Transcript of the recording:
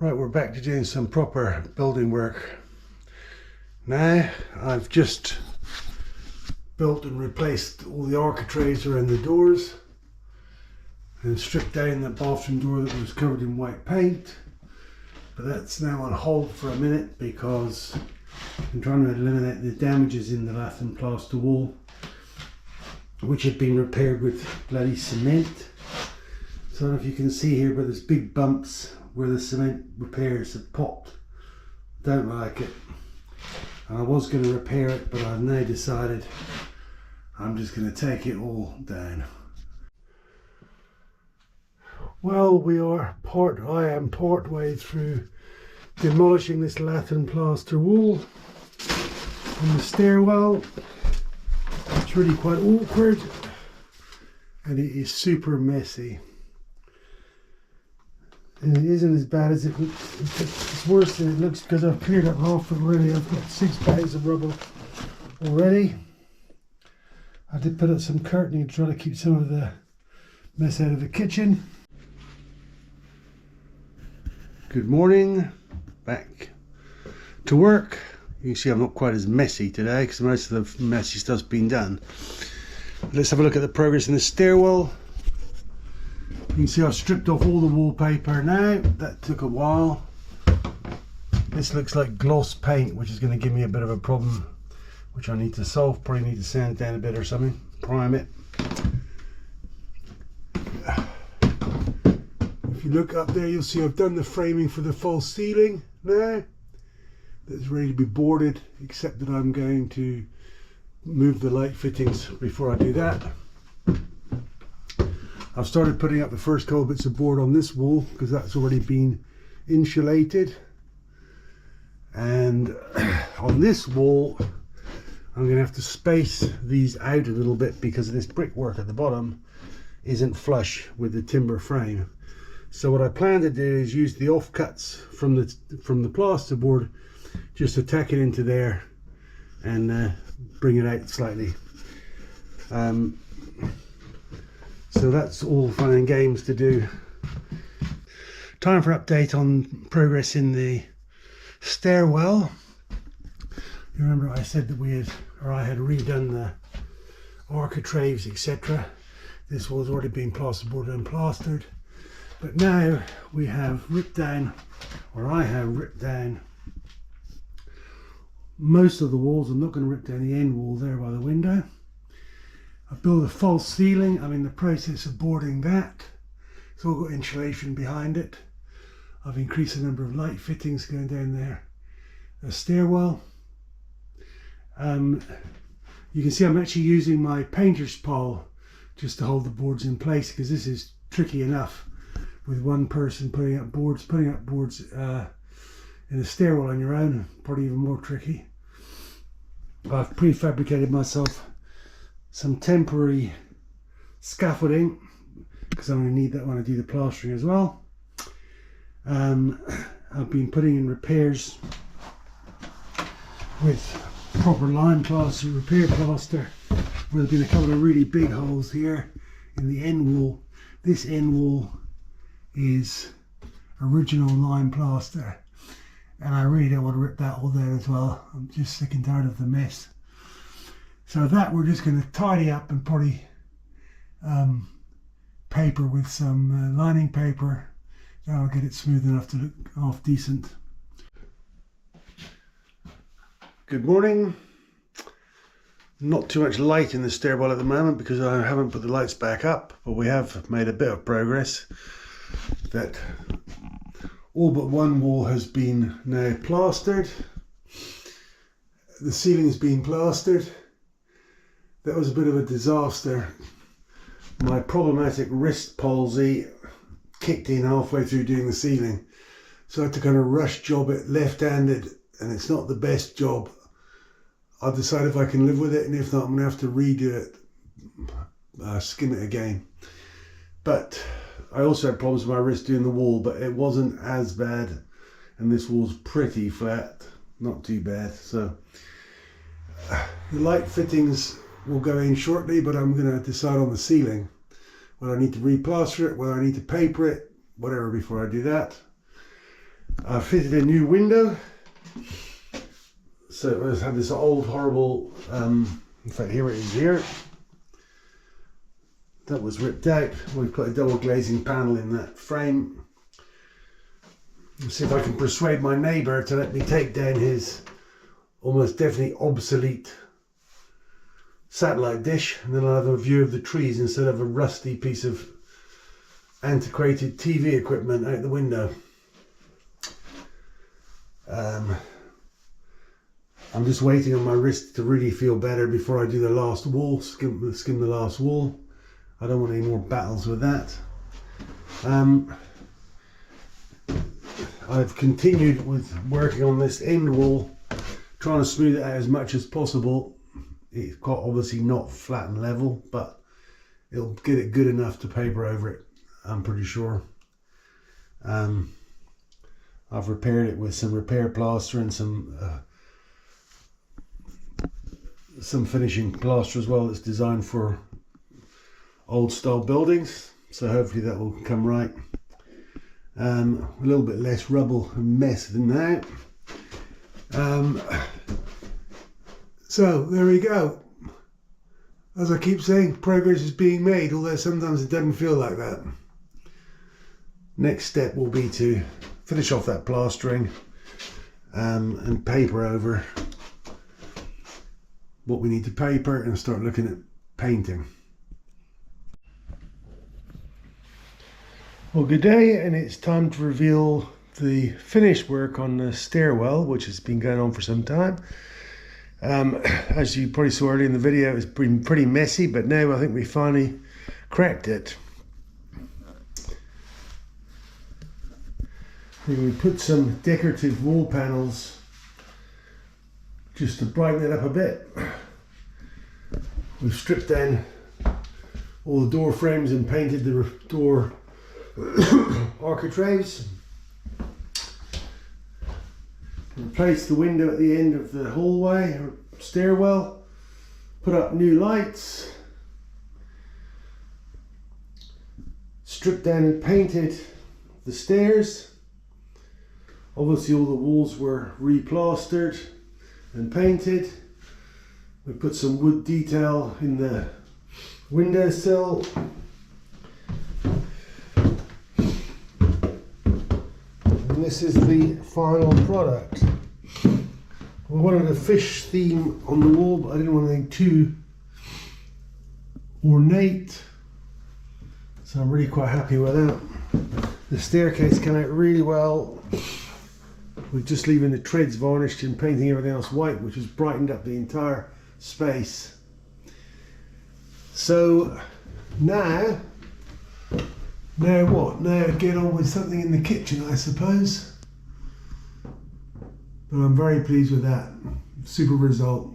Right, we're back to doing some proper building work. Now, I've just built and replaced all the architraves around the doors and stripped down the bathroom door that was covered in white paint. But that's now on hold for a minute because I'm trying to eliminate the damages in the lath and plaster wall, which had been repaired with bloody cement. So I don't know if you can see here, but there's big bumps where the cement repairs have popped. Don't like it. And I was going to repair it, but I've now decided I'm just going to take it all down. Well, I am part way through demolishing this lath and plaster wall on the stairwell. It's really quite awkward and it is super messy. And it isn't as bad as it looks. It's worse than it looks because I've cleared up half of it already. I've got 6 bags of rubble already. I did put up some curtaining to try to keep some of the mess out of the kitchen. Good morning, back to work. You can see I'm not quite as messy today because most of the messy stuff's been done. Let's have a look at the progress in the stairwell. You can see I've stripped off all the wallpaper now. That took a while. This looks like gloss paint, which is going to give me a bit of a problem, which I need to solve. Probably need to sand down a bit or something, prime it. If you look up there, you'll see I've done the framing for the false ceiling now. That's ready to be boarded, except that I'm going to move the light fittings before I do that. I've started putting up the first couple bits of board on this wall because that's already been insulated. And on this wall, I'm going to have to space these out a little bit because this brickwork at the bottom isn't flush with the timber frame. So what I plan to do is use the offcuts from the plasterboard, just to tack it into there and bring it out slightly. So that's all fun and games to do. Time for update on progress in the stairwell. You remember I said that I had redone the architraves, etc. This was already been plasterboard and plastered, but now we have ripped down, or I have ripped down most of the walls. I'm not going to rip down the end wall there by the window. I built a false ceiling. I'm in the process of boarding that. It's all got insulation behind it. I've increased the number of light fittings going down there. A stairwell. You can see I'm actually using my painter's pole just to hold the boards in place, because this is tricky enough with one person putting up boards in a stairwell on your own, probably even more tricky. I've prefabricated myself some temporary scaffolding because I'm going to need that when I do the plastering as well. I've been putting in repairs with proper lime plaster, repair plaster, where there's been a couple of really big holes here in the end wall. This end wall is original lime plaster, and I really don't want to rip that all down as well. I'm just sick and tired of the mess. So that we're just going to tidy up and probably paper with some lining paper. That'll get it smooth enough to look half decent. Good morning. Not too much light in the stairwell at the moment because I haven't put the lights back up, but we have made a bit of progress. That all but one wall has been now plastered. The ceiling's been plastered. That was a bit of a disaster. My problematic wrist palsy kicked in halfway through doing the ceiling, so I had to kind of rush job it left-handed, and it's not the best job. I'll decide if I can live with it, and if not, I'm going to have to redo it, skim it again. But I also had problems with my wrist doing the wall, but it wasn't as bad, and this wall's pretty flat, not too bad. So the light fittings will go in shortly, but I'm going to decide on the ceiling whether I need to replaster it, whether I need to paper it, whatever, before I do that. I fitted a new window. So it had this old horrible, in fact here it is here. That was ripped out. We put a double glazing panel in that frame. Let's see if I can persuade my neighbour to let me take down his almost definitely obsolete satellite dish, and then I'll have a view of the trees instead of a rusty piece of antiquated TV equipment out the window. I'm just waiting on my wrist to really feel better before I do the last wall, skim the last wall. I don't want any more battles with that. I've continued with working on this end wall, trying to smooth it out as much as possible. It's quite obviously not flat and level, but it'll get it good enough to paper over it, I'm pretty sure. I've repaired it with some repair plaster and some finishing plaster as well that's designed for old style buildings, so hopefully that will come right. A little bit less rubble and mess than that. So there we go. As I keep saying, progress is being made, although sometimes it doesn't feel like that. Next step will be to finish off that plastering and paper over what we need to paper and start looking at painting. Well, good day, and it's time to reveal the finished work on the stairwell, which has been going on for some time. As you probably saw earlier in the video, it's been pretty messy, but now I think we finally cracked it. We put some decorative wall panels just to brighten it up a bit. We've stripped down all the door frames and painted the door architraves. Replaced the window at the end of the hallway or stairwell. Put up new lights. Stripped down and painted the stairs. Obviously all the walls were replastered and painted. We put some wood detail in the windowsill. And this is the final product. We wanted a fish theme on the wall, but I didn't want anything too ornate. So I'm really quite happy with that. The staircase came out really well. We're just leaving the treads varnished and painting everything else white, which has brightened up the entire space. So now what? Now get on with something in the kitchen, I suppose. But I'm very pleased with that. Super result.